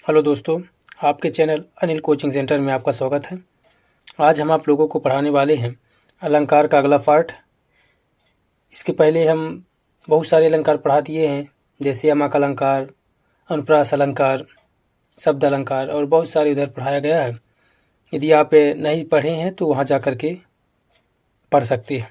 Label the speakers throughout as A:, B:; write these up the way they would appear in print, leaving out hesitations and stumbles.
A: Hello दोस्तों, आपके channel Anil coaching centre में आपका स्वागत है। आज हम आप लोगों को पढ़ाने वाले हैं अलंकार का अगला पार्ट। इसके पहले हम बहुत सारे अलंकार पढ़ा दिए हैं, जैसे यमक अलंकार, अनुप्रास अलंकार, शब्द अलंकार और बहुत सारे इधर पढ़ाया गया है। यदि आप नहीं पढ़े हैं तो वहाँ जा कर के पढ़ सकते हैं।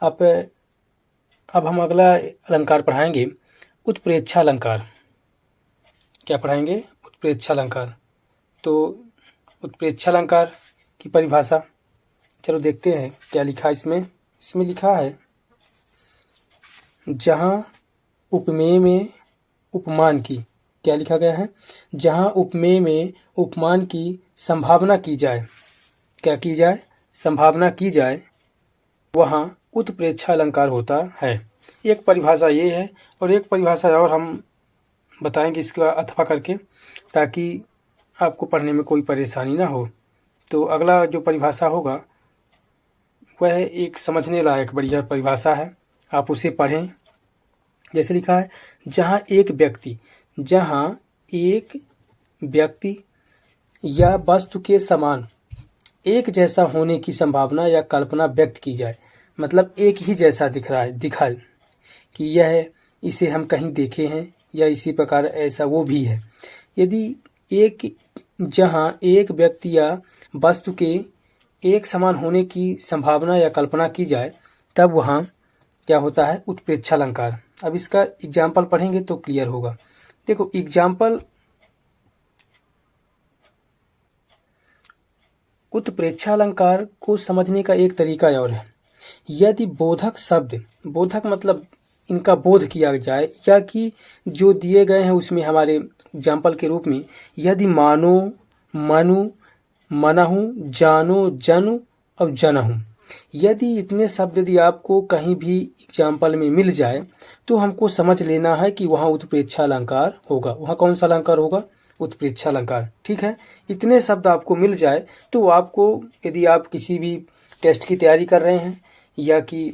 A: अब हम अगला अलंकार पढ़ाएंगे उत्प्रेक्षा अलंकार। क्या पढ़ाएंगे? उत्प्रेक्षा अलंकार। तो उत्प्रेक्षा अलंकार की परिभाषा चलो देखते हैं क्या लिखा है इसमें लिखा है, जहाँ उपमेय में उपमान की, क्या लिखा गया है? जहाँ उपमेय में उपमान की संभावना की जाए, क्या की जाए? संभावना की जाए, वहाँ उत्प्रेक्षा अलंकार होता है। एक परिभाषा ये है और एक परिभाषा और हम बताएंगे इसका अथवा करके, ताकि आपको पढ़ने में कोई परेशानी ना हो। तो अगला जो परिभाषा होगा वह एक समझने लायक बढ़िया परिभाषा है, आप उसे पढ़ें। जैसे लिखा है, जहाँ एक व्यक्ति या वस्तु के समान एक जैसा होने की संभावना या कल्पना व्यक्त की जाए, मतलब एक ही जैसा दिखाए कि यह इसे हम कहीं देखे हैं या इसी प्रकार ऐसा वो भी है। यदि जहाँ एक व्यक्ति या वस्तु के एक समान होने की संभावना या कल्पना की जाए, तब वहाँ क्या होता है? उत्प्रेक्षा अलंकार। अब इसका एग्जाम्पल पढ़ेंगे तो क्लियर होगा। देखो एग्जाम्पल, उत्प्रेक्षा अलंकार को समझने का एक तरीका और है। यदि बोधक शब्द, बोधक मतलब इनका बोध किया जाए, या कि जो दिए गए हैं उसमें हमारे एग्जाम्पल के रूप में, यदि मानो, मनु, मनहु, जानो, जनु और जनहु, यदि इतने शब्द यदि आपको कहीं भी एग्जाम्पल में मिल जाए तो हमको समझ लेना है कि वहाँ उत्प्रेक्षा अलंकार होगा। वहाँ कौन सा अलंकार होगा? उत्प्रेक्षा अलंकार। ठीक है, इतने शब्द आपको मिल जाए तो आपको, यदि आप किसी भी टेस्ट की तैयारी कर रहे हैं या कि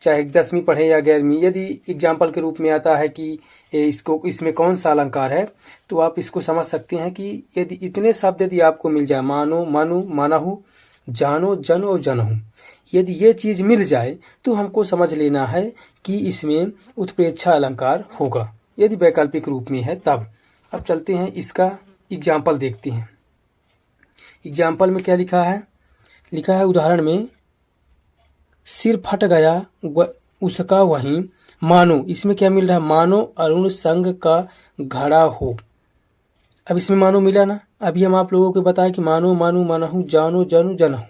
A: चाहे 10वीं पढ़े या 11वीं, यदि एग्जाम्पल के रूप में आता है कि इसमें कौन सा अलंकार है, तो आप इसको समझ सकते हैं कि यदि इतने शब्द यदि आपको मिल जाए, मानो, मनु, मनहु, जानो, जन और जनहु, यदि ये चीज़ मिल जाए तो हमको समझ लेना है कि इसमें उत्प्रेक्षा अलंकार होगा, यदि वैकल्पिक रूप में है तब। अब चलते हैं इसका एग्जाम्पल देखते हैं। एग्जाम्पल में क्या लिखा है? लिखा है उदाहरण में, सिर फट गया उसका वहीं मानो, इसमें क्या मिल रहा है? मानो अरुण संग का घड़ा हो। अब इसमें मानो मिला ना, अभी हम आप लोगों को बताया कि मानो, मनु, मनहु, जानो, जनु, जनहु,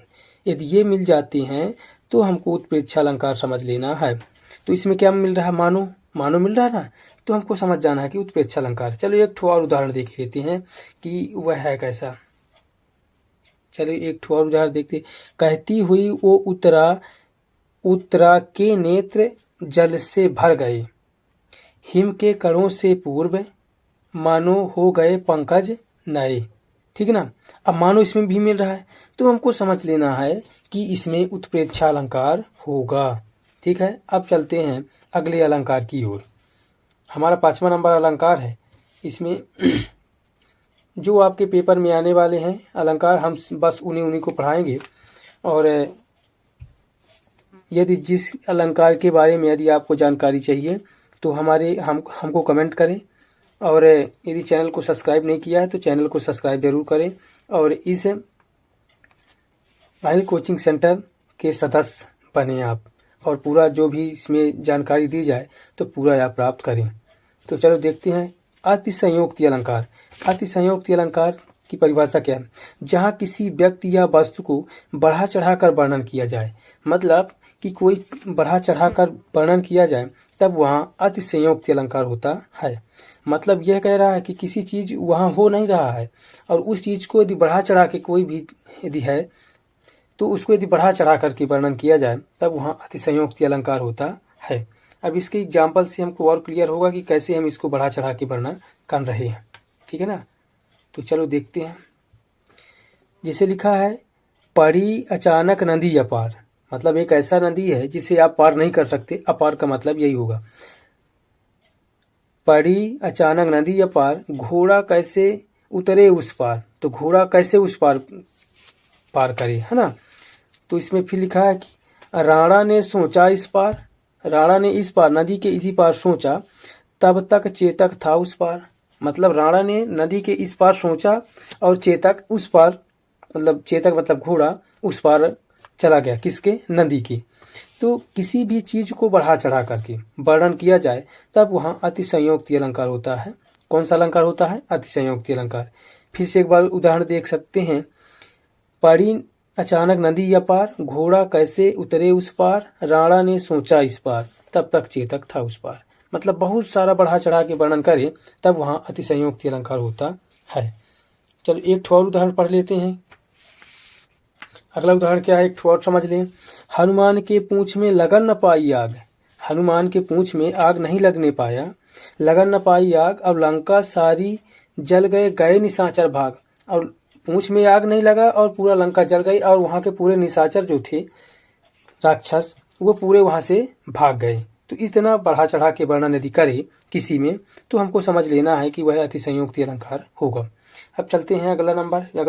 A: यदि ये मिल जाते हैं तो हमको उत्प्रेक्षा अलंकार समझ लेना है। तो इसमें क्या मिल रहा है? मानो, मानो मिल रहा है ना, तो हमको समझ जाना है कि उत्प्रेक्षा अलंकार। चलो एक ठो और उदाहरण देख लेते हैं कि वह है कैसा। चलो एक ठो और उदाहरण देखते। कहती हुई वो उतरा के नेत्र जल से भर गए, हिम के कणों से पूर्व मानो हो गए पंकज नए। ठीक है ना। अब मानो इसमें भी मिल रहा है तो हमको समझ लेना है कि इसमें उत्प्रेक्षा अलंकार होगा। ठीक है, अब चलते हैं अगले अलंकार की ओर। हमारा 5वां नंबर अलंकार है। इसमें जो आपके पेपर में आने वाले हैं अलंकार, हम बस उन्हीं को पढ़ाएंगे। और यदि जिस अलंकार के बारे में यदि आपको जानकारी चाहिए तो हमको कमेंट करें। और यदि चैनल को सब्सक्राइब नहीं किया है तो चैनल को सब्सक्राइब जरूर करें और इस अनिल कोचिंग सेंटर के सदस्य बने आप, और पूरा जो भी इसमें जानकारी दी जाए तो पूरा आप प्राप्त करें। तो चलो देखते हैं अतिसंयोक्ति अलंकार। अतिसंयोक्ति अलंकार की परिभाषा क्या है? जहाँ किसी व्यक्ति या वस्तु को बढ़ा चढ़ाकर वर्णन किया जाए, मतलब कि कोई बढ़ा चढ़ाकर वर्णन किया जाए तब वहाँ अतिसंयोक्ति अलंकार होता है। मतलब यह कह रहा है कि किसी चीज़ वहाँ हो नहीं रहा है और उस चीज़ को यदि बढ़ा चढ़ा के कोई भी यदि है तो उसको यदि बढ़ा चढ़ा करके वर्णन किया जाए तब वहाँ अतिसंयोक्ति अलंकार होता है। अब इसके एग्जाम्पल से हमको और क्लियर होगा कि कैसे हम इसको बढ़ा चढ़ा के वर्णन कर रहे हैं। ठीक है ना। तो चलो देखते हैं। जैसे लिखा है, पड़ी अचानक नदी अपार, मतलब एक ऐसा नदी है जिसे आप पार नहीं कर सकते। अपार का मतलब यही होगा। पड़ी अचानक नदी अपार, घोड़ा कैसे उतरे उस पार। तो घोड़ा कैसे उस पार पार करे, है ना। तो इसमें फिर लिखा है कि राणा ने सोचा इस पार, राणा ने इस पार नदी के इसी पार सोचा, तब तक चेतक था उस पार। मतलब राणा ने नदी के इस पार सोचा और चेतक उस पार, मतलब चेतक मतलब घोड़ा उस पार चला गया, किसके, नदी की। तो किसी भी चीज को बढ़ा चढ़ा करके वर्णन किया जाए तब वहाँ अतिसंयोक्ति अलंकार होता है। कौन सा अलंकार होता है, अतिसंयोक्ति अलंकार। फिर से एक बार उदाहरण देख सकते हैं। पड़ी अचानक नदी अपार, घोड़ा कैसे उतरे उस पार, राणा ने सोचा इस पार, तब तक चेतक था उस पार। मतलब बहुत सारा बढ़ा चढ़ा के वर्णन करे तब वहाँ अतिसंयोक्ति अलंकार होता है। चलो एक ठो और उदाहरण पढ़ लेते हैं। अगला उदाहरण क्या है, एक ठो और समझ लें। हनुमान के पूंछ में लगन न पाई आग, हनुमान के पूंछ में आग नहीं लगने पाया, लगन न पाई आग, अब लंका सारी जल गए, गए निशाचर भाग। और पूंछ में आग नहीं लगा और पूरा लंका जल गई और वहां के पूरे निशाचर जो थे राक्षस वो पूरे वहां से भाग गए। तो इतना बढ़ा चढ़ा के वर्णन यदि करे किसी में तो हमको समझ लेना है कि वह अतिसंयोक्ति अलंकार होगा। अब चलते हैं अगला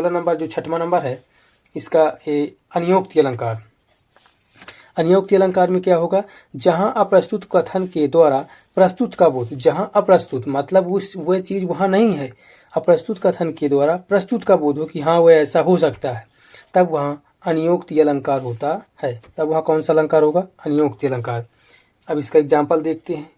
A: नंबर जो छठवां नंबर है इसका अनियोक्ति अलंकार। अनियोक्ति अलंकार में क्या होगा, जहां अप्रस्तुत कथन के द्वारा प्रस्तुत का बोध, जहां अप्रस्तुत मतलब वह चीज वहां नहीं है, अप्रस्तुत कथन के द्वारा प्रस्तुत का बोध हो कि हाँ वह ऐसा हो सकता है, तब वहां अनियोक्ति अलंकार होता है। तब वहां कौन सा अलंकार होगा, अनियोक्ति अलंकार। अब इसका एग्जाम्पल देखते हैं।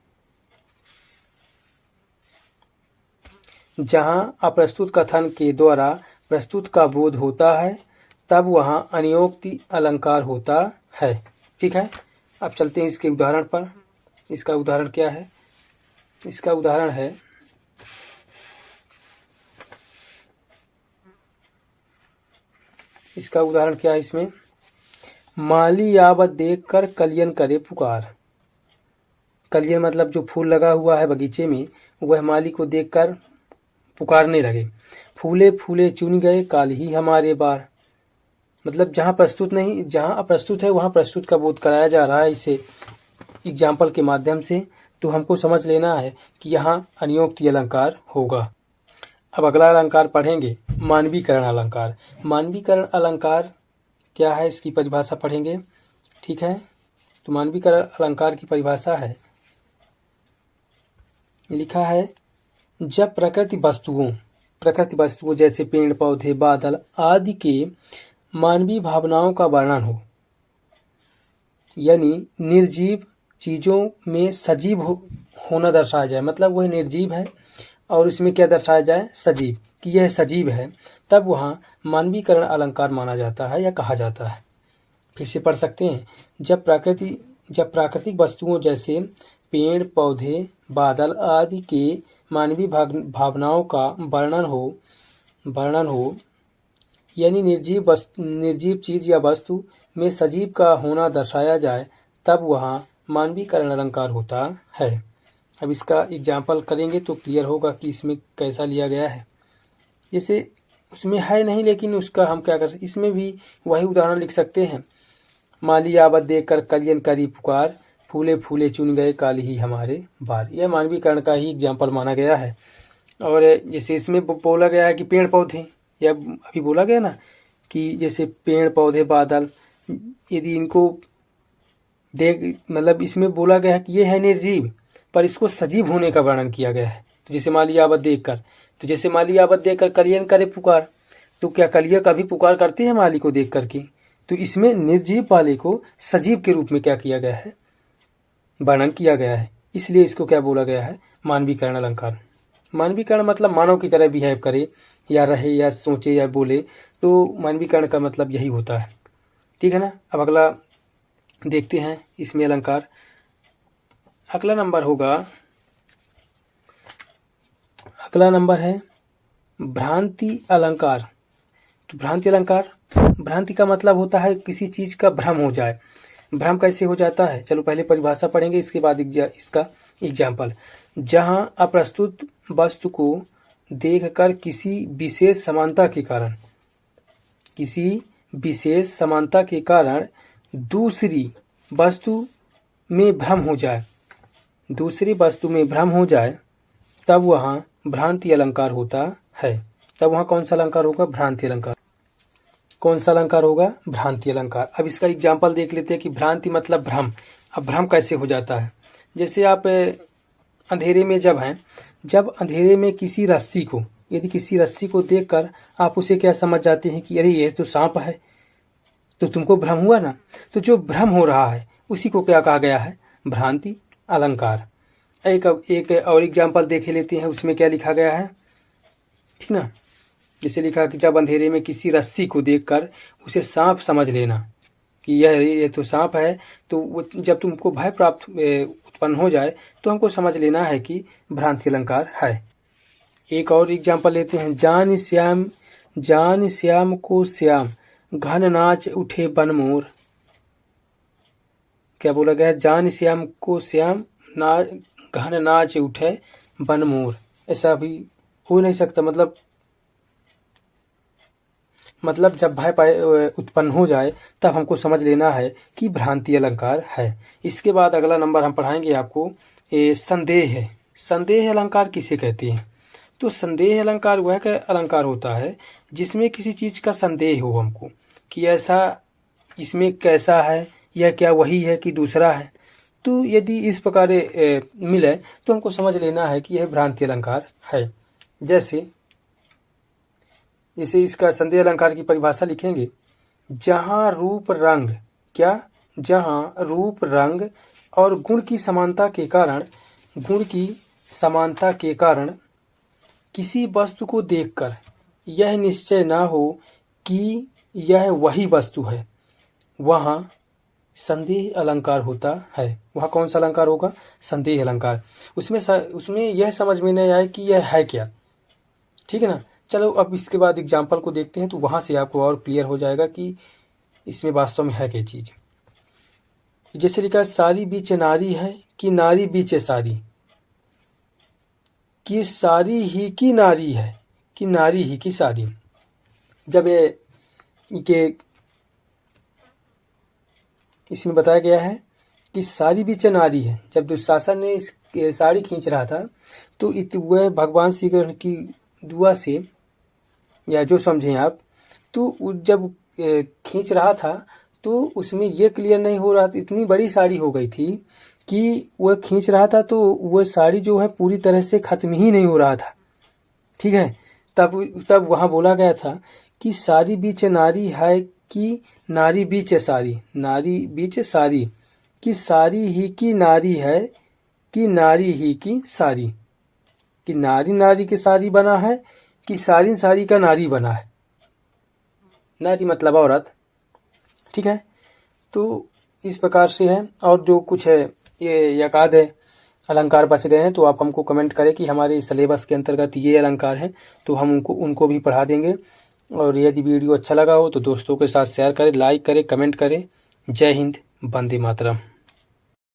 A: जहां अप्रस्तुत कथन के द्वारा प्रस्तुत का बोध होता है तब वहां अनियोक्ति अलंकार होता है। ठीक है, अब चलते हैं इसके उदाहरण पर। इसका उदाहरण क्या है, इसका उदाहरण है क्या है इसमें, माली यावत देख कर कलियन करे पुकार। कलियन मतलब जो फूल लगा हुआ है बगीचे में वह माली को देखकर पुकारने लगे। फूले फूले चुन गए काल ही हमारे बार। मतलब जहाँ प्रस्तुत नहीं, जहाँ अप्रस्तुत है वहाँ प्रस्तुत का बोध कराया जा रहा है इसे एग्जाम्पल के माध्यम से। तो हमको समझ लेना है कि यहाँ अनियोक्ति अलंकार होगा। अब अगला अलंकार पढ़ेंगे, मानवीकरण अलंकार। मानवीकरण अलंकार क्या है इसकी परिभाषा पढ़ेंगे। ठीक है, तो मानवीकरण अलंकार की परिभाषा है, लिखा है जब प्रकृति वस्तुओं जैसे पेड़ पौधे बादल आदि के मानवीय भावनाओं का वर्णन हो, यानी निर्जीव चीजों में सजीव होना दर्शाया जाए। मतलब वह निर्जीव है और उसमें क्या दर्शाया जाए, सजीव, कि यह सजीव है, तब वहाँ मानवीकरण अलंकार माना जाता है या कहा जाता है। फिर से पढ़ सकते हैं। जब प्राकृतिक वस्तुओं जैसे पेड़ पौधे बादल आदि के मानवीय भावनाओं का वर्णन हो यानी निर्जीव चीज या वस्तु में सजीव का होना दर्शाया जाए, तब वहाँ मानवीकरण अलंकार होता है। अब इसका एग्जाम्पल करेंगे तो क्लियर होगा कि इसमें कैसा लिया गया है। जैसे उसमें है नहीं लेकिन उसका हम क्या कर सकते, इसमें भी वही उदाहरण लिख सकते हैं। माली आवत देख कर कलियन करी पुकार, फूले फूले चुन गए काल ही हमारे बार। यह मानवीकरण का ही एग्जाम्पल माना गया है। और जैसे इसमें बोला गया है कि पेड़ पौधे, या अभी बोला गया ना कि जैसे पेड़ पौधे बादल, यदि इनको देख, मतलब इसमें बोला गया है कि ये है निर्जीव पर इसको सजीव होने का वर्णन किया गया है। तो जैसे माली आवत देखकर कलियन करे पुकार, तो क्या कलिया कभी पुकार करते हैं माली को देख करके? तो इसमें निर्जीव वाले को सजीव के रूप में क्या किया गया है, वर्णन किया गया है। इसलिए इसको क्या बोला गया है, मानवीकरण अलंकार। मानवीकरण मतलब मानव की तरह बिहेव करे या रहे या सोचे या बोले, तो मानवीकरण का मतलब यही होता है। ठीक है ना। अब अगला देखते हैं इसमें अलंकार। अगला नंबर है भ्रांति अलंकार। तो भ्रांति का मतलब होता है किसी चीज का भ्रम हो जाए। भ्रम कैसे हो जाता है, चलो पहले परिभाषा पढ़ेंगे, इसके बाद इसका एग्जाम्पल। जहां अप्रस्तुत वस्तु को देखकर किसी विशेष समानता के कारण दूसरी वस्तु में भ्रम हो जाए, तब वहाँ भ्रांति अलंकार होता है। तब वहाँ कौन सा अलंकार होगा? भ्रांति अलंकार। कौन सा अलंकार होगा? भ्रांति अलंकार। अब इसका एग्जाम्पल देख लेते हैं कि भ्रांति मतलब भ्रम। अब भ्रम कैसे हो जाता है? जैसे आप अंधेरे में जब हैं, जब अंधेरे में किसी रस्सी को, यदि किसी रस्सी को देखकर आप उसे क्या समझ जाते हैं कि अरे ये तो सांप है, तो तुमको भ्रम हुआ ना। तो जो भ्रम हो रहा है उसी को क्या कहा गया है? भ्रांति अलंकार। एक और एग्जाम्पल देख लेते हैं, उसमें क्या लिखा गया है, ठीक ना। जैसे लिखा कि जब अंधेरे में किसी रस्सी को देखकर उसे सांप समझ लेना कि ये तो सांप है, तो वो जब तुमको भय प्राप्त उत्पन्न हो जाए तो हमको समझ लेना है कि भ्रांति अलंकार है। एक और एग्जाम्पल लेते हैं, जान श्याम को श्याम घन नाच उठे बन मोर। क्या बोला गया? जान श्याम को श्याम घन नाच उठे बन मोर। ऐसा भी हो नहीं सकता। मतलब जब भय उत्पन्न हो जाए तब हमको समझ लेना है कि भ्रांति अलंकार है। इसके बाद अगला नंबर हम पढ़ाएंगे आपको संदेह है। संदेह अलंकार किसे कहते हैं? तो संदेह अलंकार वह का अलंकार होता है जिसमें किसी चीज का संदेह हो हमको कि ऐसा इसमें कैसा है, यह क्या वही है कि दूसरा है। तो यदि इस प्रकार मिले तो हमको समझ लेना है कि यह भ्रांति अलंकार है। जैसे इसका संदेह अलंकार की परिभाषा लिखेंगे, जहाँ रूप रंग और गुण की समानता के कारण किसी वस्तु को देखकर यह निश्चय ना हो कि यह वही वस्तु है, वहाँ संदेह अलंकार होता है। वहाँ कौन सा अलंकार होगा? संदेह अलंकार। उसमें यह समझ में नहीं आए कि यह है क्या। ठीक है ना। चलो अब इसके बाद एग्जाम्पल को देखते हैं, तो वहाँ से आपको और क्लियर हो जाएगा कि इसमें वास्तव में है क्या चीज़। जैसे लिखा, सारी बीच नारी है कि नारी बीच सारी, कि सारी ही की नारी है कि नारी ही की सारी। जब इसमें बताया गया है कि सारी बीच नारी है, जब दुशासन ने इस साड़ी खींच रहा था तो वह भगवान श्री कृष्ण की दुआ से, या जो समझें आप, तो जब खींच रहा था तो उसमें यह क्लियर नहीं हो रहा था, इतनी बड़ी साड़ी हो गई थी कि वह खींच रहा था तो वह साड़ी जो है पूरी तरह से खत्म ही नहीं हो रहा था। ठीक है। तब वहाँ बोला गया था कि सारी बीच नारी है कि नारी बीच सारी, नारी बीच सारी, कि सारी ही की नारी है कि नारी ही की सारी, कि नारी के सारी बना है कि सारी का नारी बना है। नारी मतलब औरत। ठीक है। तो इस प्रकार से है। और जो कुछ है ये यकाद है अलंकार बच गए हैं तो आप हमको कमेंट करें कि हमारे सिलेबस के अंतर्गत ये अलंकार हैं, तो हम उनको भी पढ़ा देंगे। और यदि वीडियो अच्छा लगा हो तो दोस्तों के साथ शेयर करें, लाइक करें, कमेंट करें। जय हिंद, वंदे मातरम।